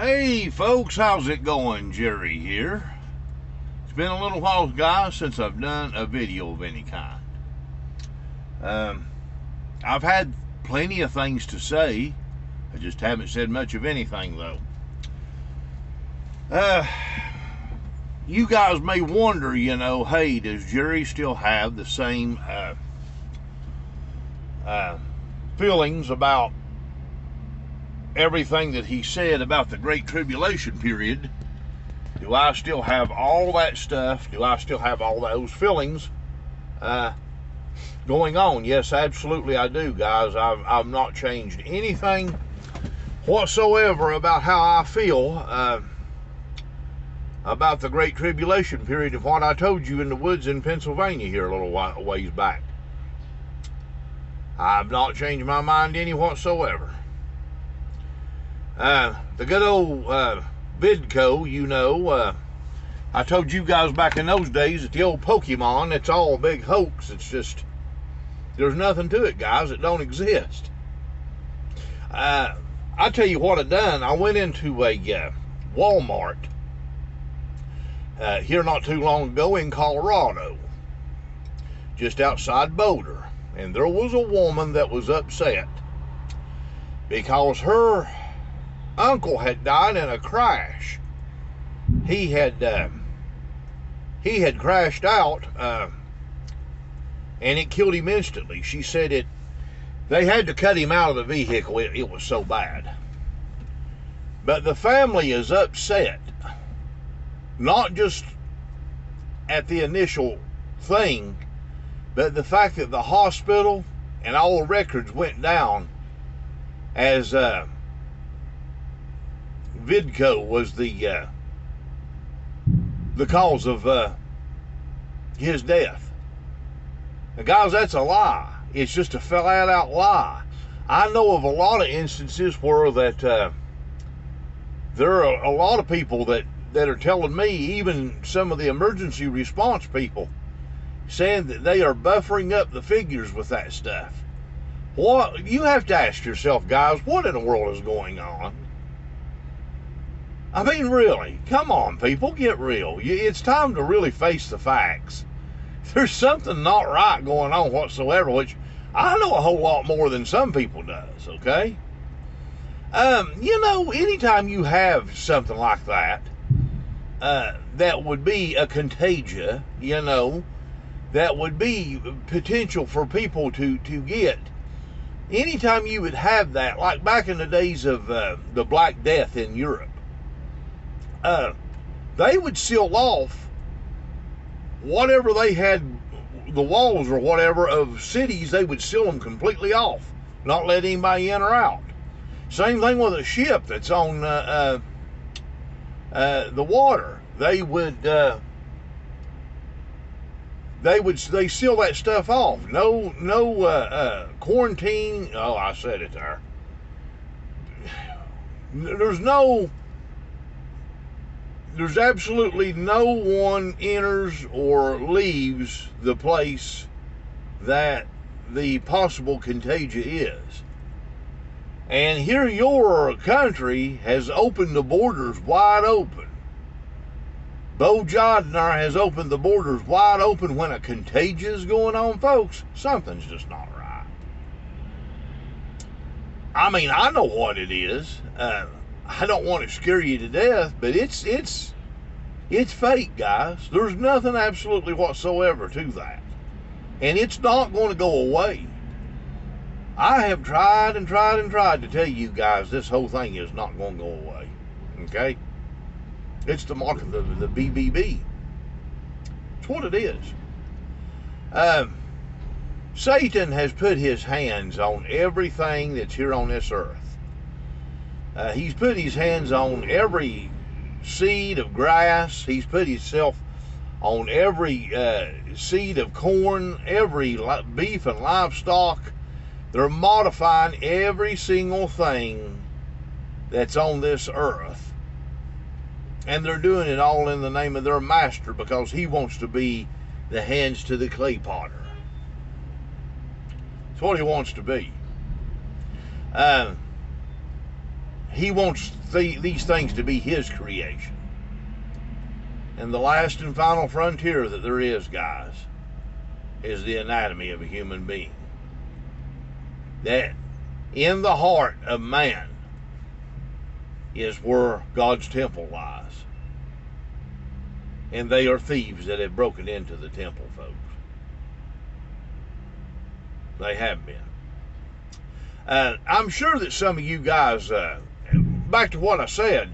Hey folks, how's it going? Jerry here. It's been a little while, guys, since I've done a video of any kind. I've had plenty of things to say. I just haven't said much of anything, though. You guys may wonder, hey, does Jerry still have the same feelings about everything that he said about the Great Tribulation period? Do I still have all that stuff? Do I still have all those feelings going on? Yes, absolutely I do, guys. I've not changed anything whatsoever about how I feel about the Great Tribulation period and what I told you in the woods in Pennsylvania here a little ways back. I've not changed my mind any whatsoever. The good old Vidco, I told you guys back in those days that the old Pokemon, it's all a big hoax. It's just, there's nothing to it, guys. It don't exist. I tell you what I done. I went into a Walmart here not too long ago in Colorado, just outside Boulder. And there was a woman that was upset because her uncle had died in a crash. He had crashed out, and it killed him instantly. She said they had to cut him out of the vehicle. It was so bad. But the family is upset, not just at the initial thing, but the fact that the hospital and all the records went down as Vidco was the cause of his death. Now, guys, that's a lie. It's just a flat-out lie. I know of a lot of instances where that there are a lot of people that are telling me, even some of the emergency response people, saying that they are buffering up the figures with that stuff. What you have to ask yourself, guys, what in the world is going on? I mean, really, come on, people, get real. It's time to really face the facts. There's something not right going on whatsoever, which I know a whole lot more than some people does, okay? Anytime you have something like that, that would be a contagia, that would be potential for people to get. Anytime you would have that, like back in the days of the Black Death in Europe, they would seal off whatever they had, the walls or whatever of cities. They would seal them completely off, not let anybody in or out. Same thing with a ship that's on the water. They seal that stuff off. No quarantine. Oh, I said it there. There's absolutely no one enters or leaves the place that the possible contagion is. And here your country has opened the borders wide open. Bo Jodner has opened the borders wide open when a contagion is going on, folks. Something's just not right. I mean, I know what it is. I don't want to scare you to death, but it's fake, guys. There's nothing absolutely whatsoever to that. And it's not going to go away. I have tried and tried and tried to tell you guys this whole thing is not going to go away. Okay? It's the mark of the BBB. It's what it is. Satan has put his hands on everything that's here on this earth. He's put his hands on every seed of grass. He's put himself on every seed of corn, every beef and livestock. They're modifying every single thing that's on this earth. And they're doing it all in the name of their master because he wants to be the hands to the clay potter. That's what he wants to be. he wants these things to be his creation. And the last and final frontier that there is, guys, is the anatomy of a human being. That in the heart of man is where God's temple lies. And they are thieves that have broken into the temple, folks. They have been. I'm sure that some of you guys, back to what I said,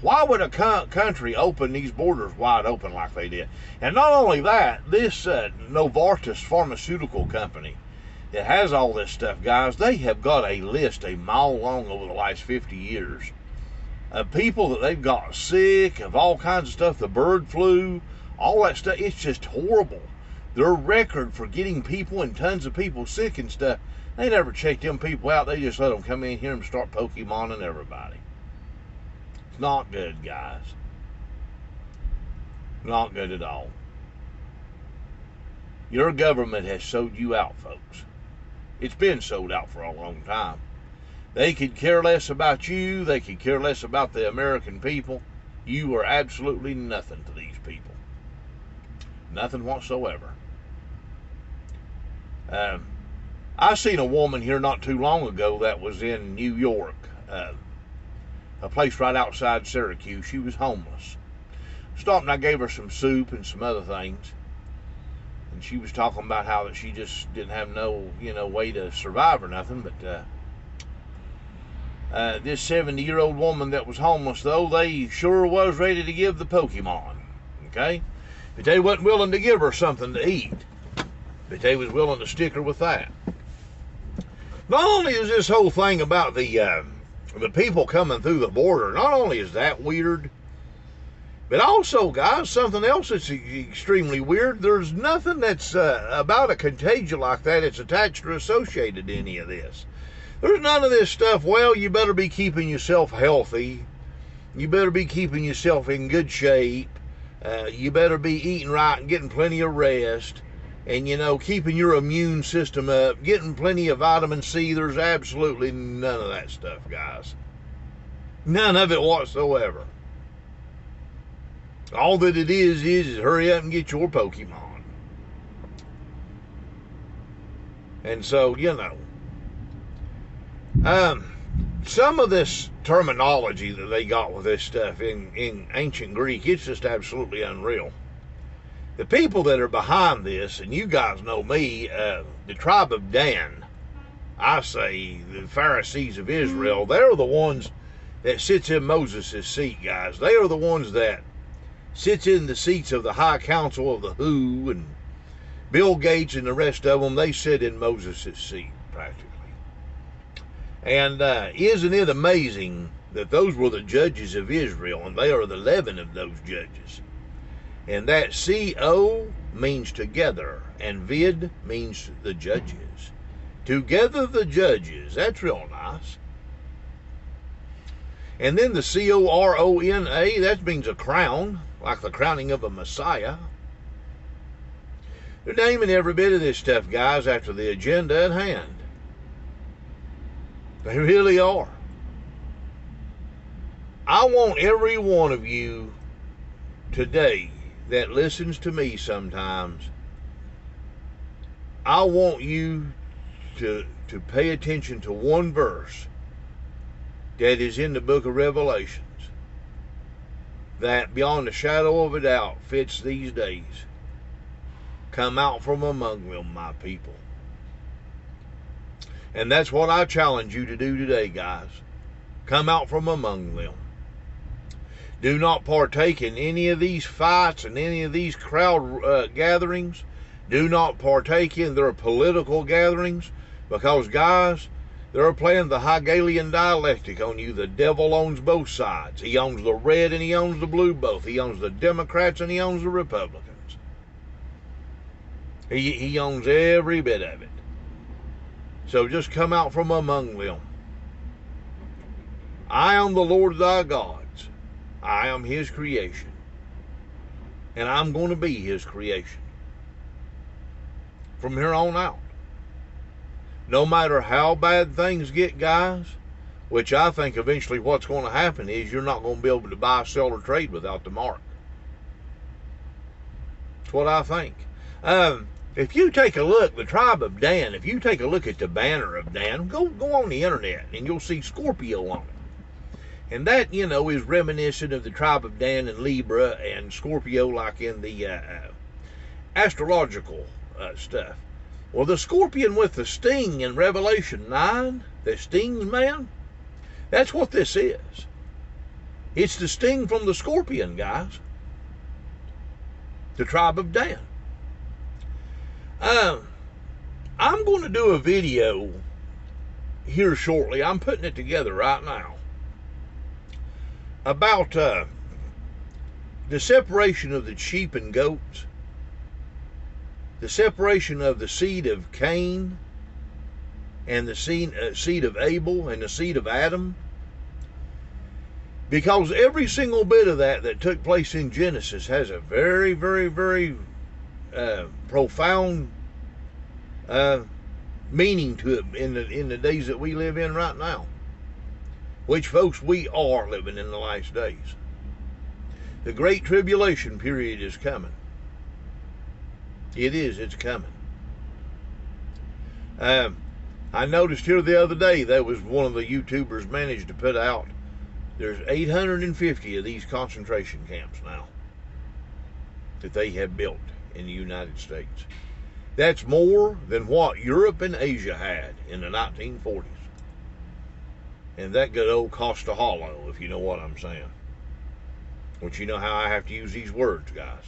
why would a country open these borders wide open like they did? And not only that, this Novartis pharmaceutical company that has all this stuff, guys, they have got a list a mile long over the last 50 years of people that they've got sick of all kinds of stuff, the bird flu, all that stuff. It's just horrible. Their record for getting people and tons of people sick and stuff, they never check them people out. They just let them come in here and start Pokemoning everybody. It's not good, guys. Not good at all. Your government has sold you out, folks. It's been sold out for a long time. They could care less about you. They could care less about the American people. You are absolutely nothing to these people. Nothing whatsoever. I seen a woman here not too long ago that was in New York, a place right outside Syracuse. She was homeless. Stopped and I gave her some soup and some other things. And she was talking about how that she just didn't have no, way to survive or nothing. But this 70-year-old woman that was homeless, though, they sure was ready to give the Pokemon. Okay? But they wasn't willing to give her something to eat. But they was willing to stick her with that. Not only is this whole thing about the people coming through the border, not only is that weird, but also, guys, something else that's extremely weird. There's nothing that's about a contagion like that that's attached or associated to any of this. There's none of this stuff, well, you better be keeping yourself healthy. You better be keeping yourself in good shape. You better be eating right and getting plenty of rest. And, keeping your immune system up, getting plenty of vitamin C. There's absolutely none of that stuff, guys. None of it whatsoever. All that it is hurry up and get your Pokemon. And so, some of this terminology that they got with this stuff in ancient Greek, it's just absolutely unreal. The people that are behind this, and you guys know me, the tribe of Dan, I say the Pharisees of Israel, they're the ones that sits in Moses' seat, guys. They are the ones that sits in the seats of the high council of the WHO, and Bill Gates and the rest of them, they sit in Moses' seat, practically. And isn't it amazing that those were the judges of Israel, and they are the 11 of those judges. And that C-O means together, and vid means the judges. Together the judges. That's real nice. And then the C-O-R-O-N-A, that means a crown, like the crowning of a Messiah. They're naming every bit of this stuff, guys, after the agenda at hand. They really are. I want every one of you today that listens to me sometimes, I want you to pay attention to one verse that is in the book of Revelations that beyond a shadow of a doubt fits these days. Come out from among them, my people. And that's what I challenge you to do today, guys. Come out from among them. Do not partake in any of these fights and any of these crowd gatherings. Do not partake in their political gatherings because, guys, they're playing the Hegelian dialectic on you. The devil owns both sides. He owns the red and he owns the blue both. He owns the Democrats and he owns the Republicans. He owns every bit of it. So just come out from among them. I am the Lord thy God. I am his creation. And I'm going to be his creation. From here on out. No matter how bad things get, guys, which I think eventually what's going to happen is you're not going to be able to buy, sell, or trade without the mark. That's what I think. If you take a look, the tribe of Dan, if you take a look at the banner of Dan, go on the internet and you'll see Scorpio on it. And that, you know, is reminiscent of the tribe of Dan and Libra and Scorpio, like in the astrological stuff. Well, the scorpion with the sting in Revelation 9, that stings man, that's what this is. It's the sting from the scorpion, guys. The tribe of Dan. I'm going to do a video here shortly. I'm putting it together right now about the separation of the sheep and goats, the separation of the seed of Cain and the seed of Abel and the seed of Adam. Because every single bit of that took place in Genesis has a very, very, very profound meaning to it in the days that we live in right now. Which, folks, we are living in the last days. The Great Tribulation period is coming. It is. It's coming. I noticed here the other day, that was one of the YouTubers managed to put out, there's 850 of these concentration camps now that they have built in the United States. That's more than what Europe and Asia had in the 1940s. And that good old Costa Hollow, if you know what I'm saying. Which you know how I have to use these words, guys.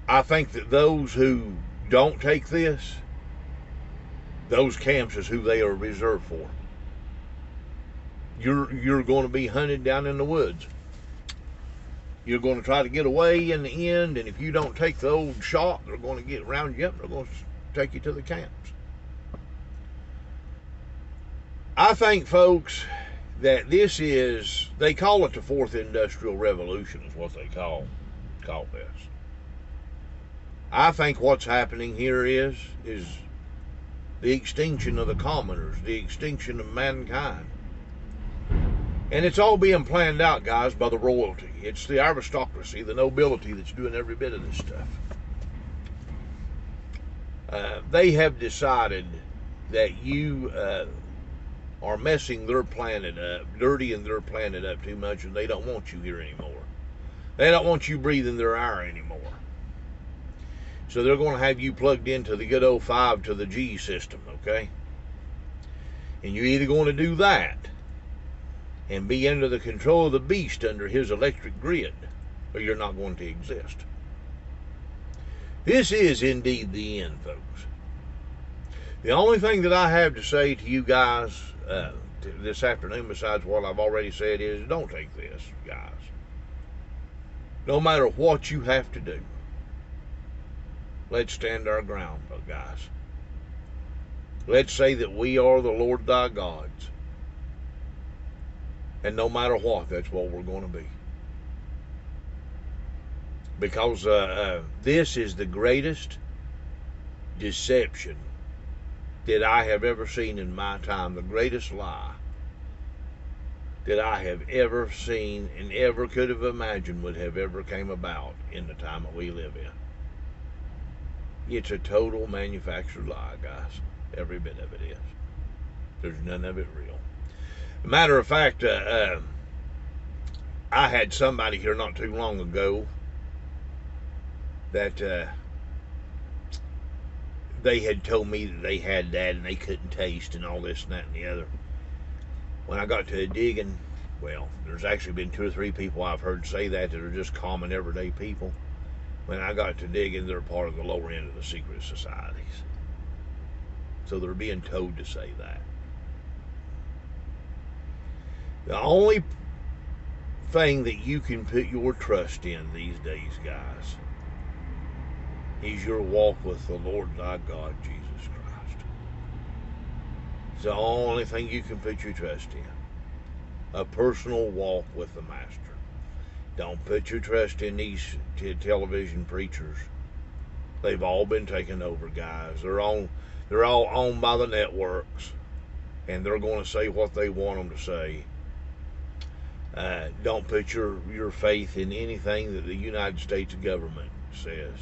I think that those who don't take this, those camps is who they are reserved for. You're going to be hunted down in the woods. You're going to try to get away in the end, and if you don't take the old shot, they're going to get round you up. They're going to take you to the camps. I think, folks, that this is, they call it the Fourth Industrial Revolution is what they call this. I think what's happening here is the extinction of the commoners, the extinction of mankind. And it's all being planned out, guys, by the royalty. It's the aristocracy, the nobility that's doing every bit of this stuff. They have decided that you are messing their planet up, dirtying their planet up too much, and they don't want you here anymore. They don't want you breathing their air anymore. So they're going to have you plugged into the good old 5 to the G system, okay? And you're either going to do that and be under the control of the beast under his electric grid, or you're not going to exist. This is indeed the end, folks. The only thing that I have to say to you guys this afternoon, besides what I've already said, is don't take this, guys. No matter what you have to do, let's stand our ground, guys. Let's say that we are the Lord thy gods. And no matter what, that's what we're going to be. Because this is the greatest deception that I have ever seen in my time. The greatest lie that I have ever seen and ever could have imagined would have ever came about in the time that we live in. It's a total manufactured lie, guys. Every bit of it is. There's none of it real. Matter of fact, I had somebody here not too long ago that they had told me that they had that and they couldn't taste and all this and that and the other. When I got to digging, well, there's actually been 2 or 3 people I've heard say that are just common everyday people. When I got to digging, they're part of the lower end of the secret societies. So they're being told to say that. The only thing that you can put your trust in these days, guys, is your walk with the Lord thy God, Jesus Christ. It's the only thing you can put your trust in. A personal walk with the Master. Don't put your trust in these television preachers. They've all been taken over, guys. They're all owned by the networks, and they're going to say what they want them to say. Don't put your faith in anything that the United States government says.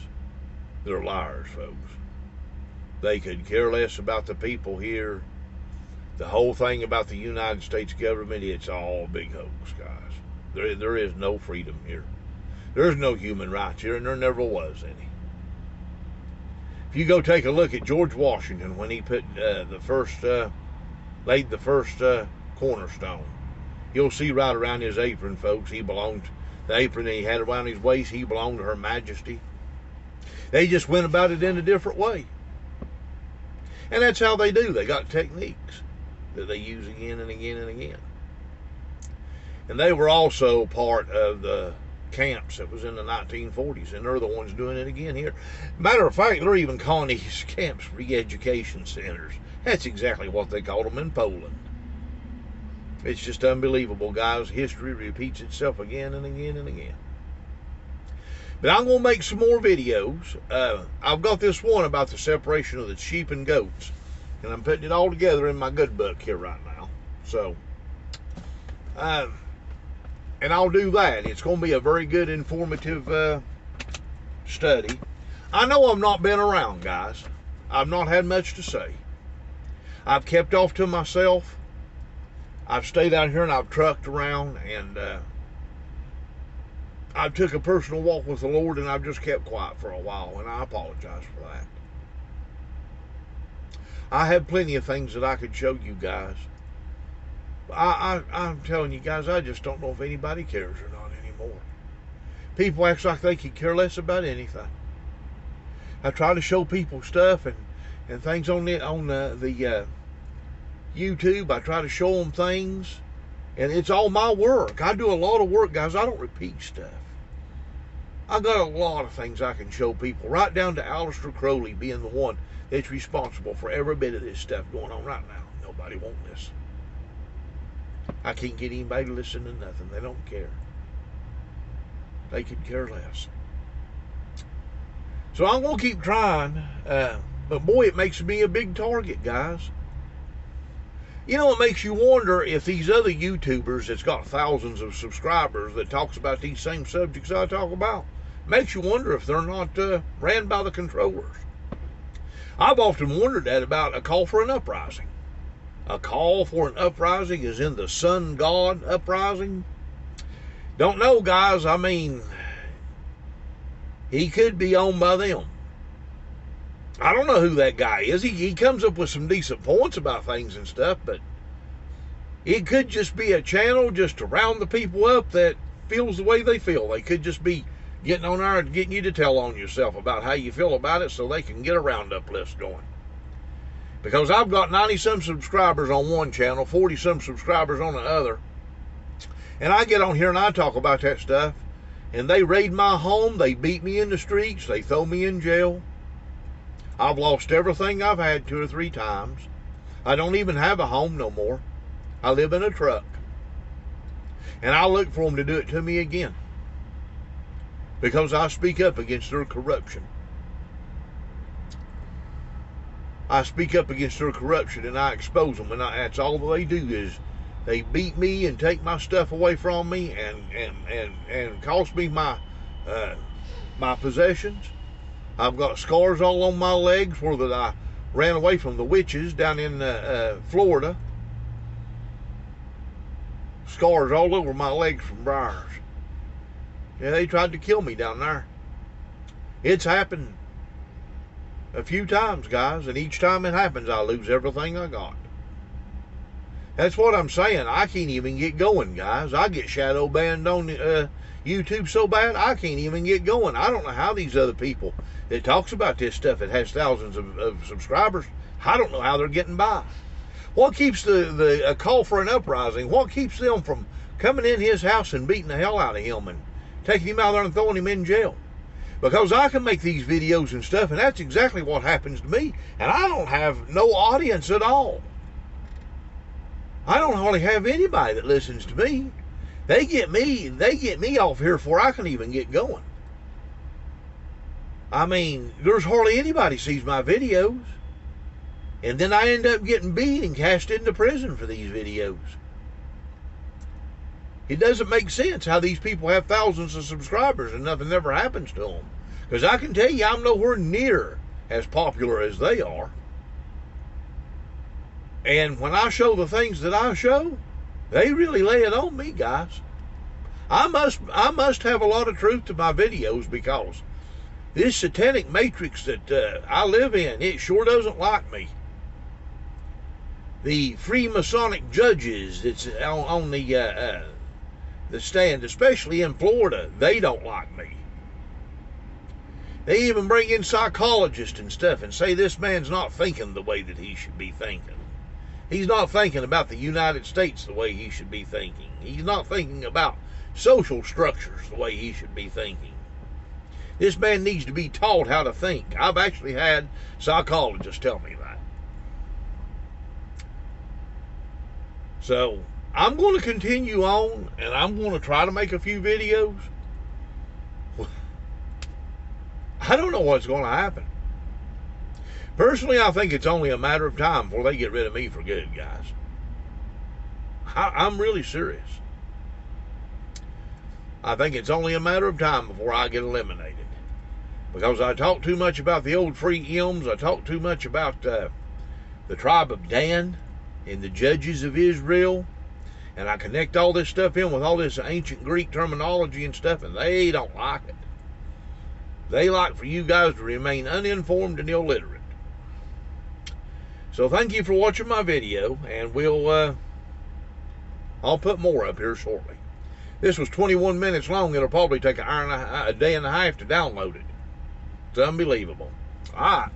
They're liars, folks. They could care less about the people here. The whole thing about the United States government, it's all a big hoax, guys. There is no freedom here. There's no human rights here, and there never was any. If you go take a look at George Washington when he put laid the first cornerstone, you'll see right around his apron, folks, the apron that he had around his waist, he belonged to Her Majesty. They just went about it in a different way. And that's how they do. They got techniques that they use again and again and again. And they were also part of the camps that was in the 1940s, and they're the ones doing it again here. Matter of fact, they're even calling these camps re-education centers. That's exactly what they called them in Poland. It's just unbelievable, guys. History repeats itself again and again and again. But I'm going to make some more videos. I've got this one about the separation of the sheep and goats, and I'm putting it all together in my good book here right now. So, and I'll do that. It's going to be a very good, informative study. I know I've not been around, guys. I've not had much to say. I've kept off to myself. I've stayed out here and I've trucked around, and I took a personal walk with the Lord, and I've just kept quiet for a while, and I apologize for that. I have plenty of things that I could show you guys. I'm telling you guys, I just don't know if anybody cares or not anymore. People act like they could care less about anything. I try to show people stuff and things on the YouTube. I try to show them things, and it's all my work. I do a lot of work, guys. I don't repeat stuff. I got a lot of things I can show people, right down to Aleister Crowley being the one that's responsible for every bit of this stuff going on right now. Nobody won't listen. I can't get anybody to listen to nothing. They don't care. They could care less. So I'm going to keep trying, but boy, it makes me a big target, guys. You know, it makes you wonder if these other YouTubers that's got thousands of subscribers that talks about these same subjects I talk about, makes you wonder if they're not ran by the controllers. I've often wondered that about a call for an uprising. A call for an uprising is in the sun god uprising. Don't know, guys. I mean, he could be owned by them. I don't know who that guy is. He comes up with some decent points about things and stuff, but it could just be a channel just to round the people up that feels the way they feel. They could just be getting on there and getting you to tell on yourself about how you feel about it so they can get a roundup list going. Because I've got 90-some subscribers on one channel, 40-some subscribers on the other, and I get on here and I talk about that stuff, and they raid my home, they beat me in the streets, they throw me in jail. I've lost everything I've had 2 or 3 times. I don't even have a home no more. I live in a truck. And I look for them to do it to me again. Because I speak up against their corruption. I speak up against their corruption and I expose them. And that's all they do is they beat me and take my stuff away from me and cost me my possessions. I've got scars all on my legs where that I ran away from the witches down in Florida. Scars all over my legs from briars. Yeah, they tried to kill me down there. It's happened a few times, guys, and each time it happens, I lose everything I got. That's what I'm saying. I can't even get going, guys. I get shadow banned on YouTube so bad, I can't even get going. I don't know how these other people that talks about this stuff that has thousands of subscribers, I don't know how they're getting by. What keeps the call for an uprising, what keeps them from coming in his house and beating the hell out of him and taking him out there and throwing him in jail? Because I can make these videos and stuff, and that's exactly what happens to me, and I don't have no audience at all. I don't hardly have anybody that listens to me. They get me off here before I can even get going. I mean, there's hardly anybody sees my videos. And then I end up getting beat and cast into prison for these videos. It doesn't make sense how these people have thousands of subscribers and nothing ever happens to them. Because I can tell you, I'm nowhere near as popular as they are. And when I show the things that I show, they really lay it on me, guys. I must have a lot of truth to my videos, because this satanic matrix that I live in, it sure doesn't like me. The Freemasonic judges that's on the stand, especially in Florida, they don't like me. They even bring in psychologists and stuff and say this man's not thinking the way that he should be thinking. He's not thinking about the United States the way he should be thinking. He's not thinking about social structures the way he should be thinking. This man needs to be taught how to think. I've actually had psychologists tell me that. So I'm going to continue on, and I'm going to try to make a few videos. I don't know what's going to happen. Personally, I think it's only a matter of time before they get rid of me for good, guys. I'm really serious. I think it's only a matter of time before I get eliminated. Because I talk too much about the old free M's. I talk too much about the tribe of Dan and the judges of Israel. And I connect all this stuff in with all this ancient Greek terminology and stuff, and they don't like it. They like for you guys to remain uninformed and illiterate. So thank you for watching my video, and I'll put more up here shortly. This was 21 minutes long. It'll probably take a day and a half to download it. It's unbelievable. All right.